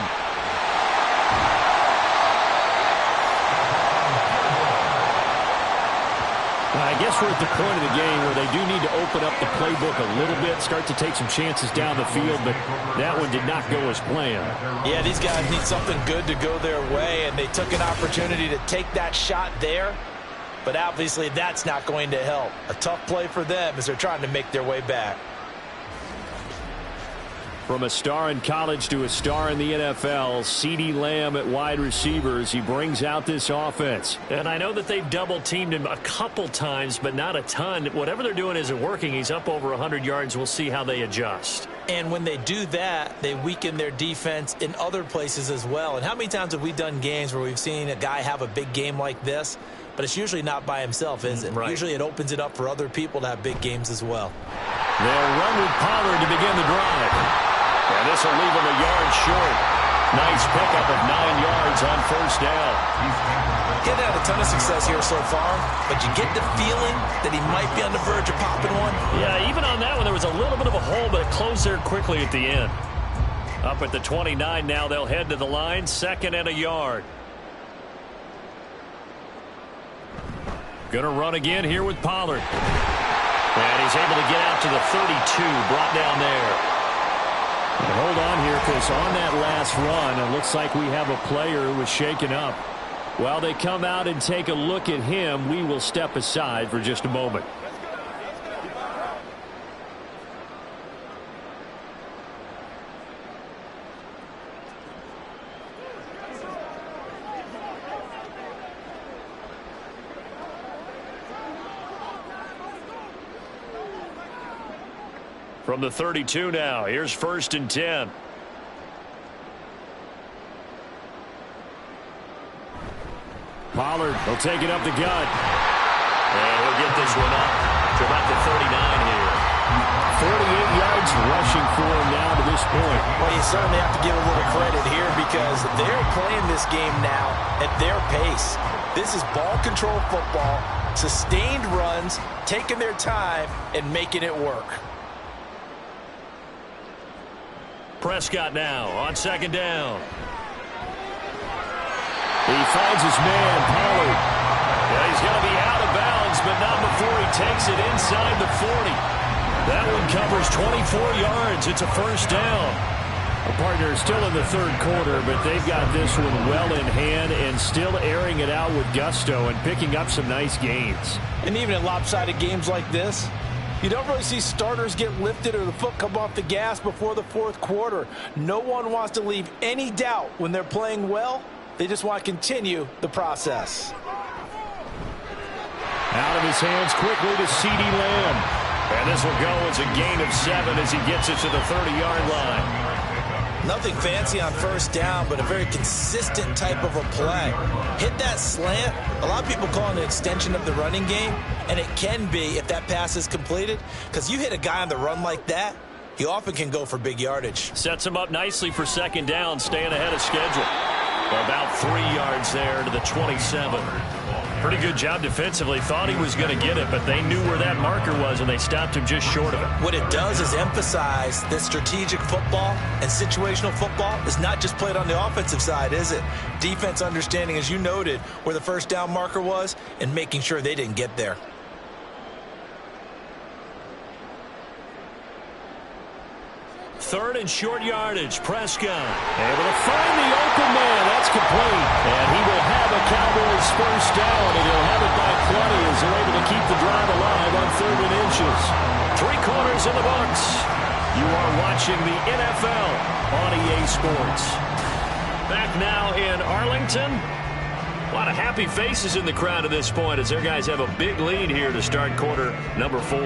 I guess we're at the point of the game where they do need to open up the playbook a little bit, start to take some chances down the field, but that one did not go as planned. Yeah, these guys need something good to go their way, and they took an opportunity to take that shot there, but obviously that's not going to help. A tough play for them as they're trying to make their way back. From a star in college to a star in the NFL, CeeDee Lamb at wide receivers. He brings out this offense. And I know that they've double-teamed him a couple times, but not a ton. Whatever they're doing isn't working. He's up over 100 yards. We'll see how they adjust. And when they do that, they weaken their defense in other places as well. And how many times have we done games where we've seen a guy have a big game like this, but it's usually not by himself, is it? Right. Usually it opens it up for other people to have big games as well. They'll run with Pollard to begin the drive. And this will leave him a yard short. Nice pickup of 9 yards on 1st down. He hasn't had a ton of success here so far, but you get the feeling that he might be on the verge of popping one. Yeah, even on that one, there was a little bit of a hole, but it closed there quickly at the end. Up at the 29 now, they'll head to the line, 2nd and a yard. Gonna run again here with Pollard. And he's able to get out to the 32, brought down there. And hold on here, because on that last run, it looks like we have a player who was shaken up. While they come out and take a look at him, we will step aside for just a moment. From the 32 now, here's 1st and 10. Pollard will take it up the gut. And he'll get this one up to about the 39 here. 48 yards rushing for him now to this point. Well, you certainly have to give a little credit here because they're playing this game now at their pace. This is ball control football, sustained runs, taking their time, and making it work. Prescott now on 2nd down. He finds his man, Pollard. Yeah, he's going to be out of bounds, but not before he takes it inside the 40. That one covers 24 yards. It's a 1st down. A partner is still in the 3rd quarter, but they've got this one well in hand and still airing it out with gusto and picking up some nice gains. And even in lopsided games like this, you don't really see starters get lifted or the foot come off the gas before the 4th quarter. No one wants to leave any doubt when they're playing well. They just want to continue the process. Out of his hands quickly to CeeDee Lamb. And this will go as a gain of 7 as he gets it to the 30-yard line. Nothing fancy on 1st down, but a very consistent type of a play. Hit that slant. A lot of people call it an extension of the running game, and it can be if that pass is completed, because you hit a guy on the run like that, he often can go for big yardage. Sets him up nicely for 2nd down, staying ahead of schedule. About 3 yards there to the 27. Pretty good job defensively. Thought he was going to get it, but they knew where that marker was, and they stopped him just short of it. What it does is emphasize that strategic football and situational football is not just played on the offensive side, is it? Defense understanding, as you noted, where the 1st down marker was and making sure they didn't get there. Third and short yardage. Prescott able to find the open man. That's complete. And he will have a Cowboys first down, and he'll have it by plenty as they're able to keep the drive alive on 3rd and inches. 3 quarters in the books. You are watching the NFL on EA Sports. Back now in Arlington. A lot of happy faces in the crowd at this point as their guys have a big lead here to start quarter number 4.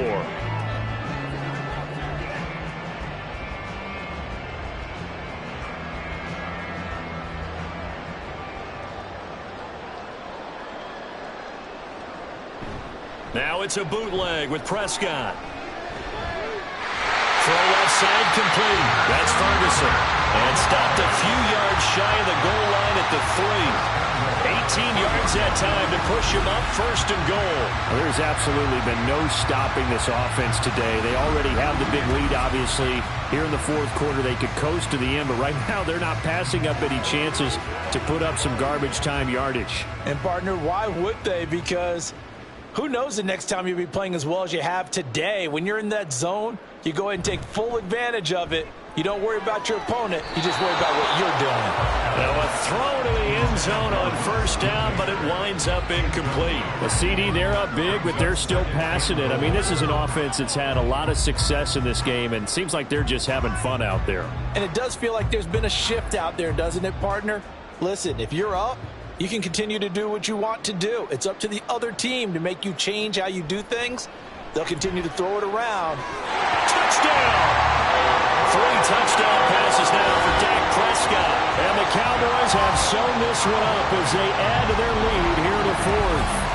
Now it's a bootleg with Prescott. Throw left side complete. That's Ferguson. And stopped a few yards shy of the goal line at the 3. 18 yards that time to push him up 1st and goal. Well, there's absolutely been no stopping this offense today. They already have the big lead, obviously. Here in the 4th quarter, they could coast to the end, but right now they're not passing up any chances to put up some garbage time yardage. And, partner, why would they? Because who knows the next time you'll be playing as well as you have today. When you're in that zone, you go ahead and take full advantage of it. You don't worry about your opponent. You just worry about what you're doing. Now a throw to the end zone on 1st down, but it winds up incomplete. The CD, they're up big, but they're still passing it. I mean, this is an offense that's had a lot of success in this game, and it seems like they're just having fun out there. And it does feel like there's been a shift out there, doesn't it, partner? Listen, if you're up, you can continue to do what you want to do. It's up to the other team to make you change how you do things. They'll continue to throw it around. Touchdown! 3 touchdown passes now for Dak Prescott. And the Cowboys have sewn this one up as they add to their lead here in the 4th.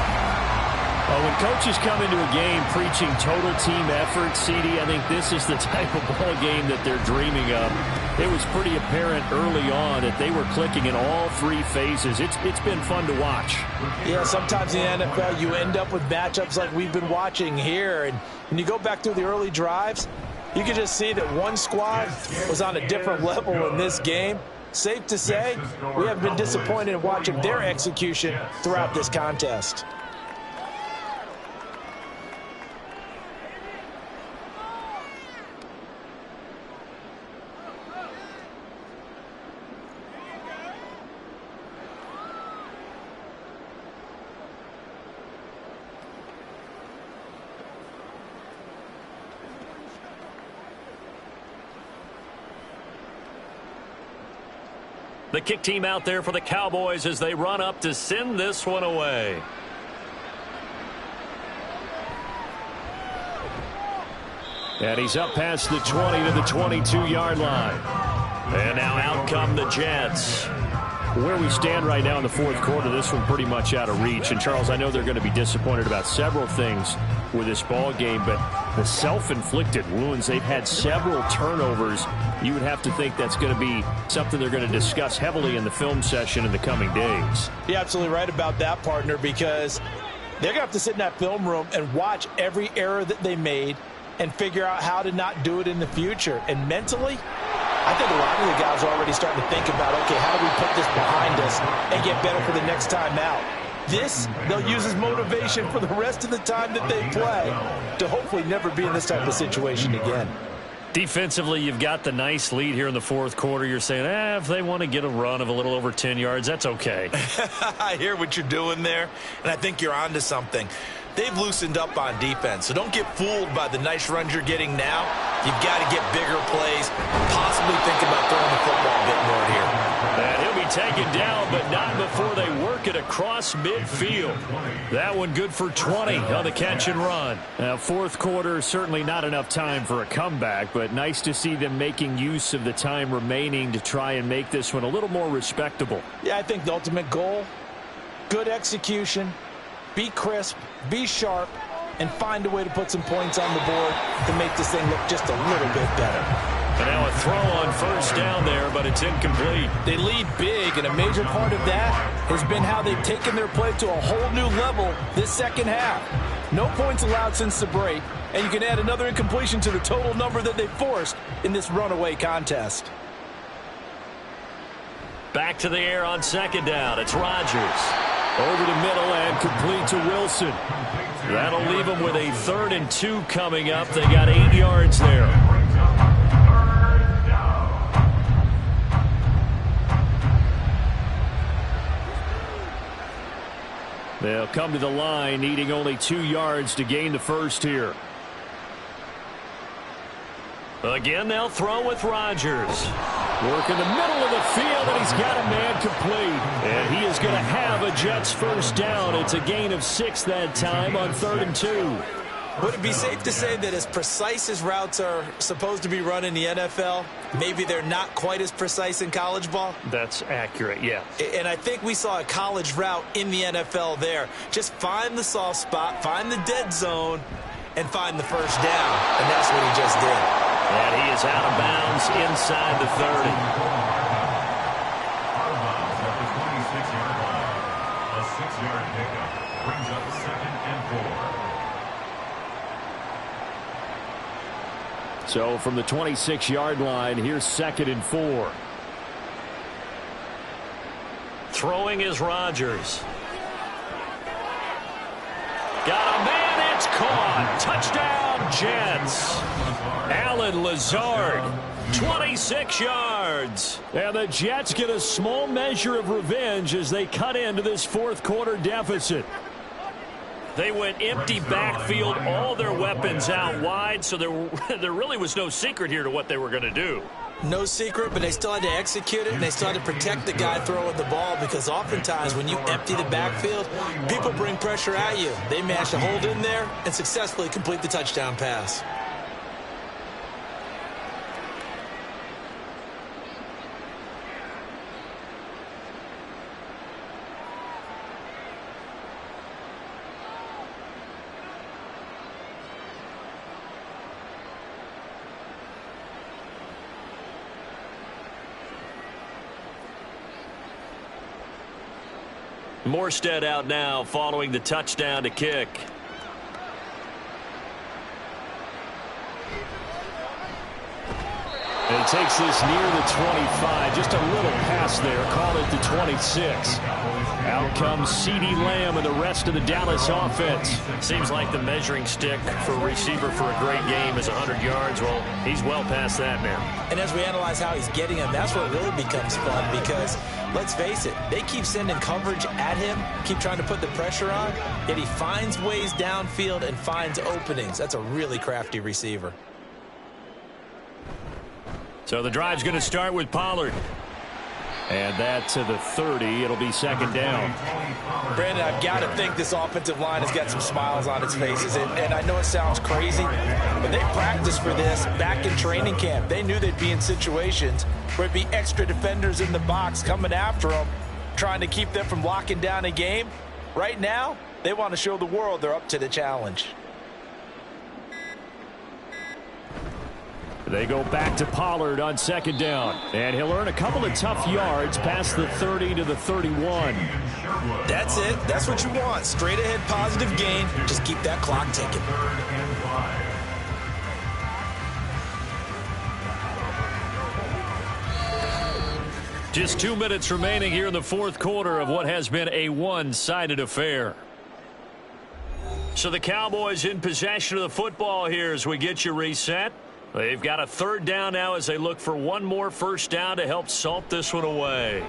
When coaches come into a game preaching total team effort, CD, I think this is the type of ball game that they're dreaming of. It was pretty apparent early on that they were clicking in all 3 phases. It's been fun to watch. Yeah, sometimes in the NFL you end up with matchups like we've been watching here. And when you go back through the early drives, you can just see that one squad was on a different level in this game. Safe to say, we have been disappointed in watching their execution throughout this contest. The kick team out there for the Cowboys as they run up to send this one away. And he's up past the 20 to the 22-yard line. And now out come the Jets. Where we stand right now in the 4th quarter, this one pretty much out of reach. And, Charles, I know they're going to be disappointed about several things with this ball game, but the self-inflicted wounds, they've had several turnovers. You would have to think that's going to be something they're going to discuss heavily in the film session in the coming days. You're absolutely right about that, partner, because they're going to have to sit in that film room and watch every error that they made and figure out how to not do it in the future. And mentally, I think a lot of the guys are already starting to think about, okay, how do we put this behind us and get better for the next time out? This, they'll use as motivation for the rest of the time that they play to hopefully never be in this type of situation again. Defensively, you've got the nice lead here in the 4th quarter. You're saying, if they want to get a run of a little over 10 yards, that's okay. I hear what you're doing there, and I think you're onto something. They've loosened up on defense, so don't get fooled by the nice runs you're getting now. You've got to get bigger plays, possibly think about throwing the football a bit more here. And he'll be taken down, but not before they work it across midfield. That one good for 20 on the catch and run. Now, 4th quarter, certainly not enough time for a comeback, but nice to see them making use of the time remaining to try and make this one a little more respectable. Yeah, I think the ultimate goal, good execution, be crisp, be sharp, and find a way to put some points on the board to make this thing look just a little bit better. And now a throw on 1st down there, but it's incomplete. They lead big, and a major part of that has been how they've taken their play to a whole new level this second half. No points allowed since the break, and you can add another incompletion to the total number that they forced in this runaway contest. Back to the air on 2nd down. It's Rodgers. Over the middle and complete to Wilson. That'll leave them with a 3rd and 2 coming up. They got 8 yards there. They'll come to the line, needing only 2 yards to gain the first here. Again, they'll throw with Rodgers. Work in the middle of the field, and he's got a man complete. And he is going to have a Jets first down. It's a gain of 6 that time on 3rd and 2. Would it be safe to say that as precise as routes are supposed to be run in the NFL, maybe they're not quite as precise in college ball? That's accurate, yeah. And I think we saw a college route in the NFL there. Just find the soft spot, find the dead zone, and find the first down. And that's what he just did. And he is out of bounds inside the 30. Out of bounds at the 26-yard line. A 6-yard pickup brings up 2nd and 4. So from the 26-yard line, here's 2nd and 4. Throwing is Rodgers. Got a man, it's caught. Touchdown, Jets. Alan Lazard, 26 yards. And the Jets get a small measure of revenge as they cut into this fourth quarter deficit. They went empty backfield, all their weapons out wide, so there really was no secret here to what they were going to do. No secret, but they still had to execute it, and they still had to protect the guy throwing the ball, because oftentimes when you empty the backfield, people bring pressure at you. They managed to hold in there and successfully complete the touchdown pass. Morstead out now following the touchdown to kick. And he takes this near the 25. Just a little pass there. Call it the 26. Out comes CeeDee Lamb and the rest of the Dallas offense. Seems like the measuring stick for a receiver for a great game is 100 yards. Well, he's well past that now. And as we analyze how he's getting them, that's where it really becomes fun, because let's face it, they keep sending coverage at him, keep trying to put the pressure on, yet he finds ways downfield and finds openings. That's a really crafty receiver. So the drive's going to start with Pollard. And that to the 30. It'll be 2nd down. Brandon, I've got to think this offensive line has got some smiles on its faces. And I know it sounds crazy, but they practiced for this back in training camp. They knew they'd be in situations where it'd be extra defenders in the box coming after them, trying to keep them from locking down a game. Right now, they want to show the world they're up to the challenge. They go back to Pollard on 2nd down. And he'll earn a couple of tough yards past the 30 to the 31. That's it. That's what you want. Straight ahead positive gain. Just keep that clock ticking. Just 2 minutes remaining here in the fourth quarter of what has been a one-sided affair. So the Cowboys in possession of the football here as we get you reset. They've got a 3rd down now as they look for one more first down to help salt this one away.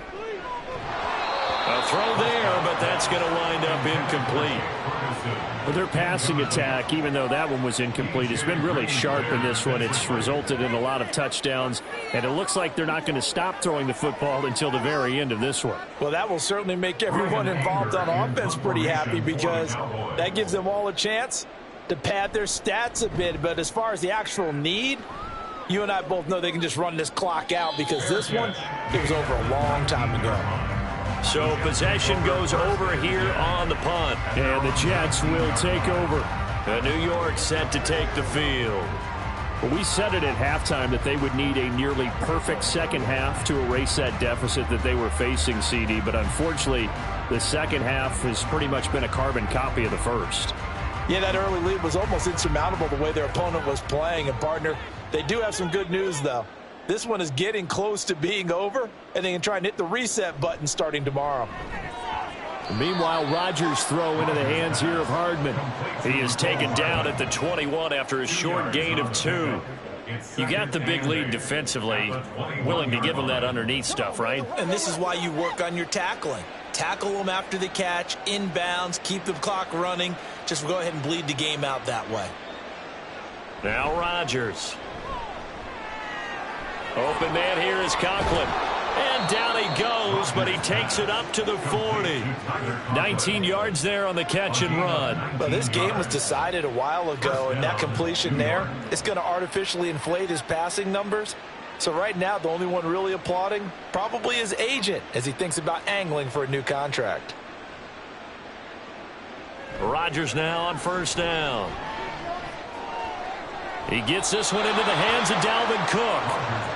A throw there, but that's going to wind up incomplete. Well, their passing attack, even though that one was incomplete, has been really sharp in this one. It's resulted in a lot of touchdowns, and it looks like they're not going to stop throwing the football until the very end of this one. Well, that will certainly make everyone involved on offense pretty happy, because that gives them all a chance to pad their stats a bit. But as far as the actual need, you and I both know they can just run this clock out, because this one, it was over a long time ago. So possession goes over here on the punt. And the Jets will take over. New York set to take the field. Well, we said it at halftime that they would need a nearly perfect second half to erase that deficit that they were facing, CD. But unfortunately, the second half has pretty much been a carbon copy of the first. Yeah, that early lead was almost insurmountable the way their opponent was playing. And, partner, they do have some good news, though. This one is getting close to being over, and they can try and hit the reset button starting tomorrow. Meanwhile, Rodgers' throw into the hands here of Hardman. He is taken down at the 21 after a short gain of 2. You got the big lead defensively, willing to give them that underneath stuff, right? And this is why you work on your tackling. Tackle them after the catch, inbounds, keep the clock running. Just go ahead and bleed the game out that way. Now Rodgers. Open man here is Conklin. And down he goes, but he takes it up to the 40. 19 yards there on the catch and run. Well, this game was decided a while ago, and that completion there is going to artificially inflate his passing numbers. So right now, the only one really applauding probably his agent as he thinks about angling for a new contract. Rodgers now on first down. He gets this one into the hands of Dalvin Cook.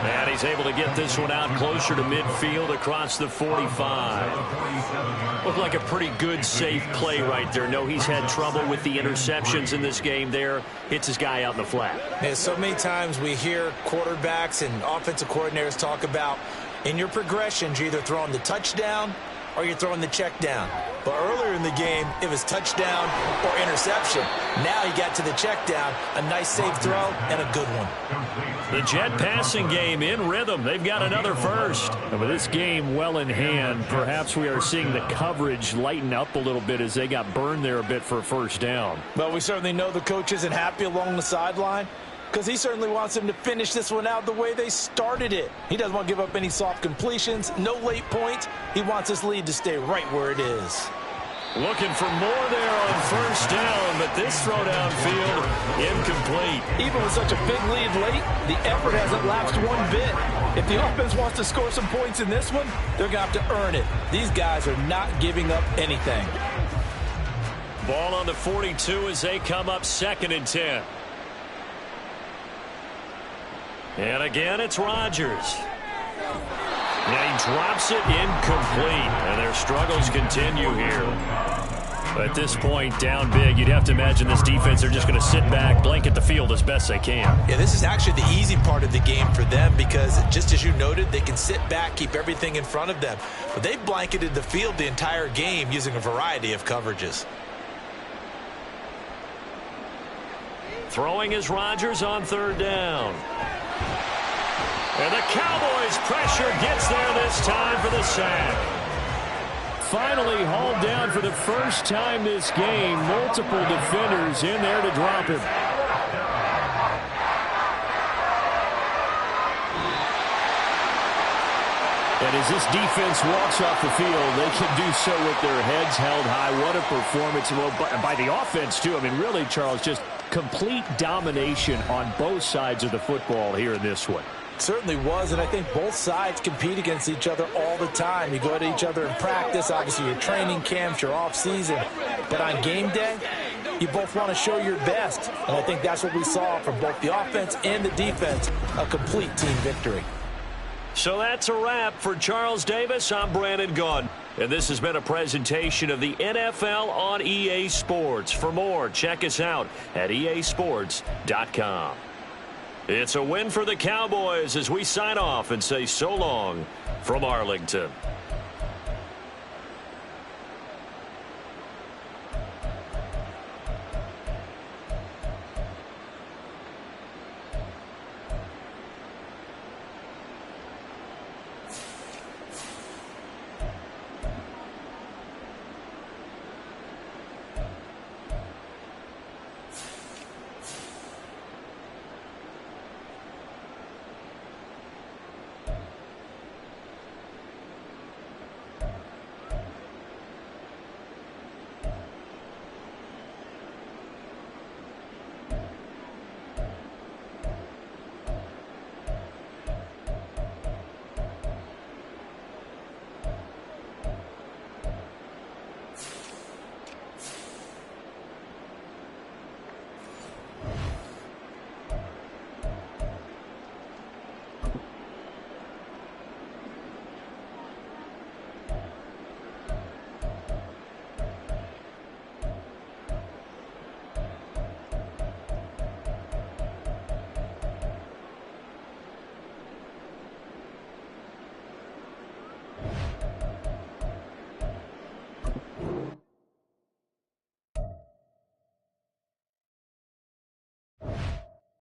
And he's able to get this one out closer to midfield across the 45. Looked like a pretty good, safe play right there. No, he's had trouble with the interceptions in this game there. Hits his guy out in the flat. Yeah, so many times we hear quarterbacks and offensive coordinators talk about in your progressions, you're either throwing the touchdown or you're throwing the check down. But earlier in the game, it was touchdown or interception. Now he got to the check down, a nice safe throw, and a good one. The Jet passing game in rhythm. They've got another first. And with this game well in hand, perhaps we are seeing the coverage lighten up a little bit as they got burned there a bit for a first down. But we certainly know the coach isn't happy along the sideline, because he certainly wants them to finish this one out the way they started it. He doesn't want to give up any soft completions, no late points. He wants his lead to stay right where it is. Looking for more there on first down, but this throw downfield incomplete. Even with such a big lead late, the effort hasn't lapsed one bit. If the offense wants to score some points in this one, they're going to have to earn it. These guys are not giving up anything. Ball on the 42 as they come up 2nd and 10. And again, it's Rodgers. Now he drops it incomplete, and their struggles continue here. At this point, down big, you'd have to imagine this defense, they're just going to sit back, blanket the field as best they can. Yeah, this is actually the easy part of the game for them because, just as you noted, they can sit back, keep everything in front of them. But they've blanketed the field the entire game using a variety of coverages. Throwing is Rodgers on 3rd down. And the Cowboys pressure gets there this time for the sack. Finally hauled down for the first time this game. Multiple defenders in there to drop him. And as this defense walks off the field, they can do so with their heads held high. What a performance. Well, by the offense, too. I mean, really, Charles, just complete domination on both sides of the football here in this one. Certainly was, and I think both sides compete against each other all the time. You go to each other in practice, obviously your training camps, your off season, but on game day, you both want to show your best, and I think that's what we saw from both the offense and the defense, a complete team victory. So that's a wrap for Charles Davis. I'm Brandon Gaudin, and this has been a presentation of the NFL on EA Sports. For more, check us out at easports.com. It's a win for the Cowboys as we sign off and say so long from Arlington.